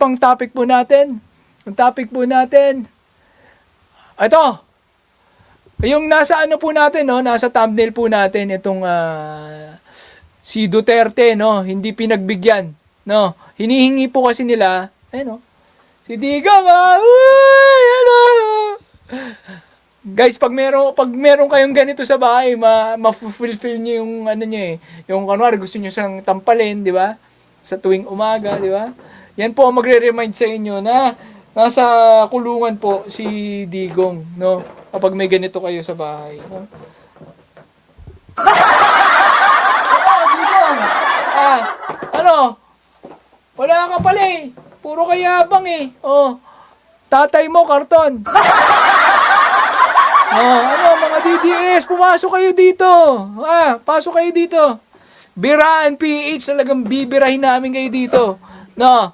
pang topic po natin. Ang topic po natin, ito, yung nasa ano po natin, no? Nasa thumbnail po natin itong si Duterte, no? Hindi pinagbigyan, no? Hinihingi po kasi nila, no? Si Digong, uy, ano? Guys, pag meron kayong ganito sa bahay, ma-fulfill niyo yung ano niyo yung kunwari gusto niyo siyang tampalin, di ba? Sa tuwing umaga, di ba? Yan po ang magre-remind sa inyo na nasa kulungan po si Digong, no? Kapag may ganito kayo sa bahay, no? Digong! Ano? Wala ka pala eh. Puro kayabang eh. Tatay mo, karton. Ano, mga DDS, pumasok kayo dito. Pasok kayo dito. Biraan PH, talagang bibirahin namin kayo dito. No?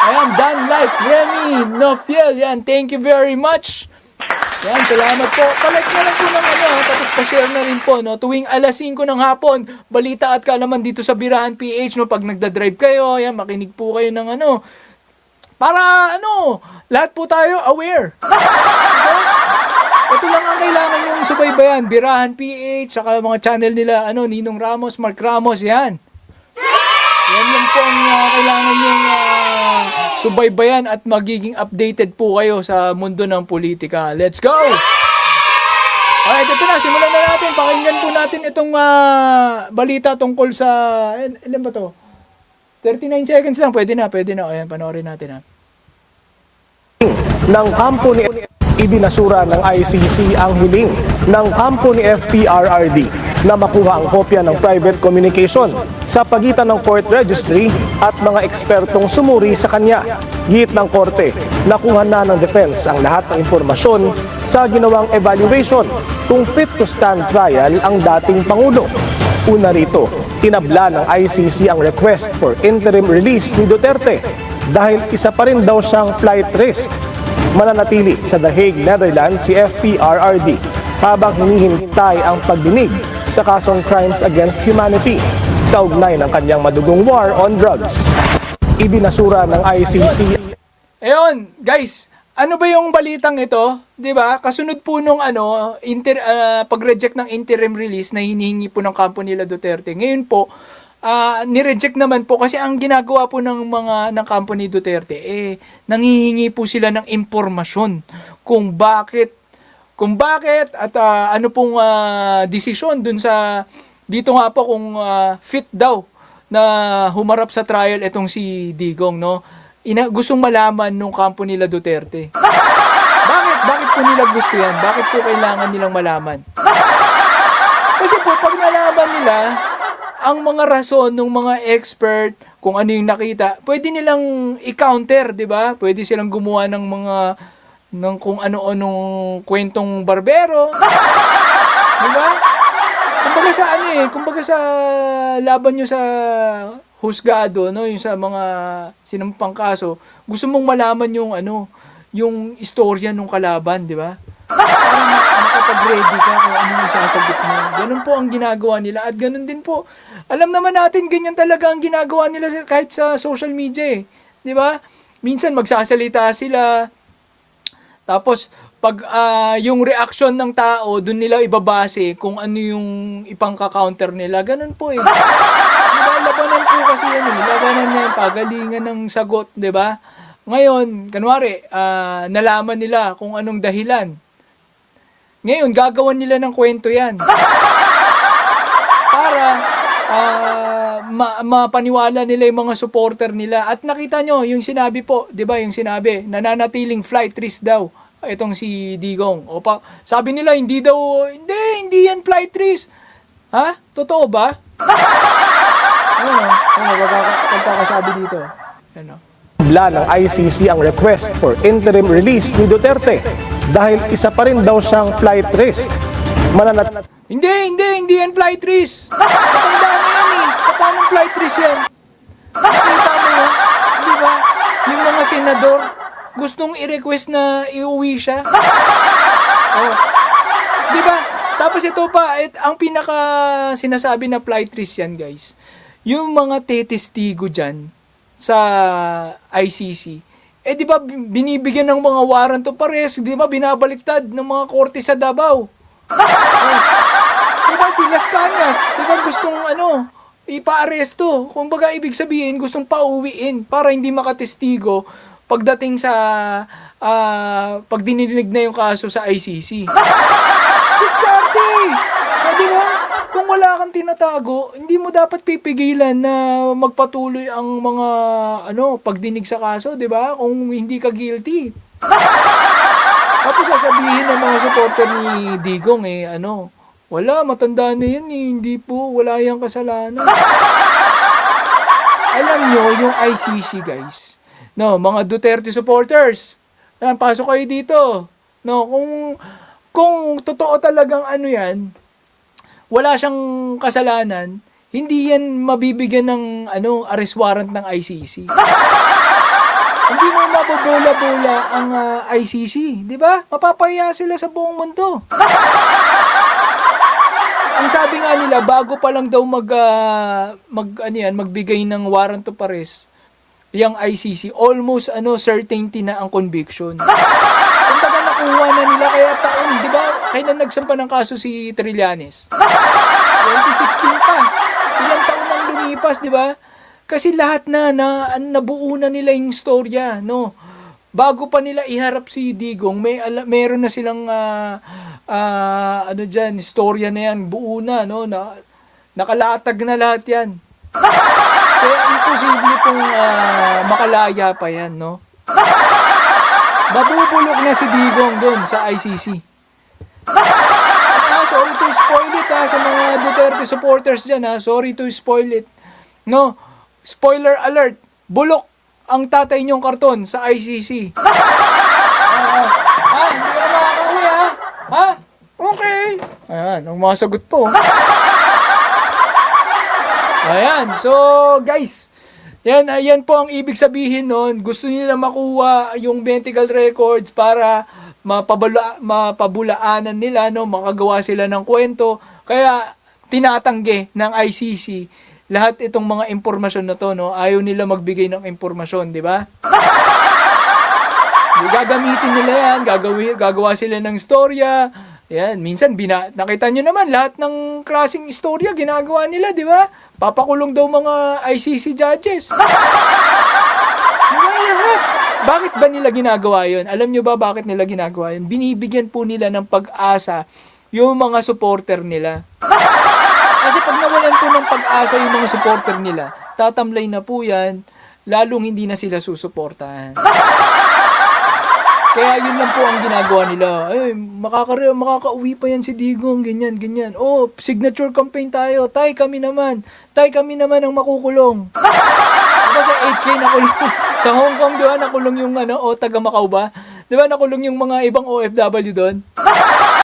Ayan, done like Remy Nofiel. Yan, thank you very much. Yan, salamat po. Palike na lang po ng tapos pa-share na rin po, no? Tuwing alas 5 ng hapon, balita at kaalaman dito sa Birahan PH, no? Pag nagda-drive kayo, yan, makinig po kayo ng para, lahat po tayo aware. Okay? Ito lang ang kailangan yung subaybayan. Birahan PH, saka mga channel nila, Ninong Ramos, Mark Ramos, yan. Yan lang po ang kailangan yung subaybayan at magiging updated po kayo sa mundo ng politika. Let's go! Alright, ito na. Simulan na natin. Pakinggan po natin itong balita tungkol sa... Ilan ba to? 39 seconds lang. Pwede na. Ayan, panoorin natin ng kampo ni ibinasura ng ICC ang hiling ng kampo ni FPRRD na makuha ang kopya ng private communication sa pagitan ng court registry at mga ekspertong sumuri sa kanya. Git ng korte, nakuha na ng defense ang lahat ng impormasyon sa ginawang evaluation kung fit to stand trial ang dating Pangulo. Una rito, tinabla ng ICC ang request for interim release ni Duterte dahil isa pa rin daw siyang flight risk. Mananatili sa The Hague, Netherlands si FPRRD habang hinihintay ang pagdinig sa kasong crimes against humanity kaugnay ng kanyang madugong war on drugs. Ibinasura ng ICC. Ayun, guys, ano ba yung balitang ito? 'Di ba? Kasunod po nung pag-reject ng interim release na hinihingi po ng kampo nila Duterte. Ngayon po, ni-reject naman po kasi ang ginagawa po ng kampo ni Duterte nanghihingi po sila ng impormasyon kung bakit at ano pong desisyon dun sa dito nga po kung fit daw na humarap sa trial itong si Digong, no? Gustong malaman nung kampo nila Duterte. Bakit po nila gusto yan? Bakit po kailangan nilang malaman? Kasi po pag nalaman nila ang mga rason ng mga expert, kung ano yung nakita, pwede nilang i-counter, di ba? Pwede silang gumawa ng kung ano-anong kwentong barbero. Di ba? Kumbaga sa laban nyo sa husgado, no? Yung sa mga sinampang kaso, gusto mong malaman yung istorya ng kalaban, di ba? Para makapag-ready ka kung anong isasagot mo. Ganun po ang ginagawa nila. At ganun din po. Alam naman natin, ganyan talaga ang ginagawa nila kahit sa social media eh. Di ba? Minsan magsasalita sila. Tapos, pag yung reaction ng tao, dun nila ibabase kung ano yung ipangka-counter nila. Ganun po eh. Diba? Labanan po kasi yan eh. Labanan yan. Pagalingan ng sagot. Diba? Ngayon, kanwari, nalaman nila kung anong dahilan. Ngayon, gagawan nila ng kwento yan. Para mapaniwala nila yung mga supporter nila. At nakita nyo, yung sinabi po, di ba, yung sinabi, nananatiling flight risk daw itong si Digong. Sabi nila, hindi yan flight risk. Ha? Totoo ba? Pagkakasabi dito. Tinabla ng ICC ang request for interim release ni Duterte dahil isa pa rin daw siyang flight risk. Hindi yan flight risk. Matanda na yan eh. Paano flight risk yan? Nakita mo na, di ba? Yung mga senador, gustong i-request na iuwi siya. Di ba? Tapos ito pa, ang pinaka sinasabi na flight risk yan, guys. Yung mga tetestigo dyan, sa ICC. Eh, di ba, binibigyan ng mga warrant of arrest, di ba, binabaliktad ng mga korte sa Davao. Di ba, si Las Cañas, di ba, gustong, ipa-aresto. Kumbaga, ibig sabihin, gustong pauwiin para hindi makatestigo pagdating sa, pag dininig na yung kaso sa ICC. Diskarte! Di ba? Kung wala kang tinatago, hindi mo dapat pipigilan na magpatuloy ang mga pagdinig sa kaso, 'di ba? Kung hindi ka guilty. Tapos sasabihin ng mga supporter ni Digong wala, matanda na yan hindi po, wala yang kasalanan. Alam nyo, yung ICC guys, mga Duterte supporters, pasok kayo dito. Kung totoo talagang yan, wala siyang kasalanan, hindi yan mabibigyan ng arrest warrant ng ICC. Hindi mo mabobola-bola ang ICC, di ba? Mapapahiya sila sa buong mundo. Ang sabi nga nila, bago pa lang daw magbigay ng warrant of arrest, yung ICC, almost certainty na ang conviction. Kumbaga nakuha na nila kaya taon, di ba? Kaya na nagsampa ng kaso si Trillanes. 2016 pa. Ilang taon nang lumipas, di ba? Kasi lahat nabuo na nila yung storya, no? Bago pa nila iharap si Digong, meron na silang storya na yan, buo na, no? Nakalatag na lahat yan. Kaya imposible pong makalaya pa yan, no? Mabubulok na si Digong doon sa ICC. Sorry to spoil it sa mga Duterte supporters dyan sorry to spoil it. No, spoiler alert, bulok ang tatay niyong karton sa ICC. Hindi ka na makakauwi Okay. Ayan, ang masagot po. Ayan, so guys, yan po ang ibig sabihin nun. Gusto nila makuha yung medical records para mapabulaanan nila, makagawa sila ng kwento. Kaya tinatanggi ng ICC lahat itong mga impormasyon na to, Ayaw nila magbigay ng impormasyon, di ba? Gagamitin nila yan, gagawa sila ng istorya. Yan, minsan nakita nyo naman lahat ng klaseng istorya ginagawa nila, di ba? Papakulong daw mga ICC judges. Diba lahat? Bakit ba nila ginagawa yun? Alam nyo ba bakit nila ginagawa yun? Binibigyan po nila ng pag-asa yung mga supporter nila. Kasi pag nawalan po ng pag-asa yung mga supporter nila, tatamlay na po yan, lalong hindi na sila susuportahan. Kaya yun lang po ang ginagawa nila. Makakauwi pa yan si Digong, ganyan. Oh, signature campaign tayo. Tay, kami naman ang makukulong. Diba sa HK nakulong? Sa Hong Kong, diba nakulong yung taga Macau ba? Diba nakulong yung mga ibang OFW doon?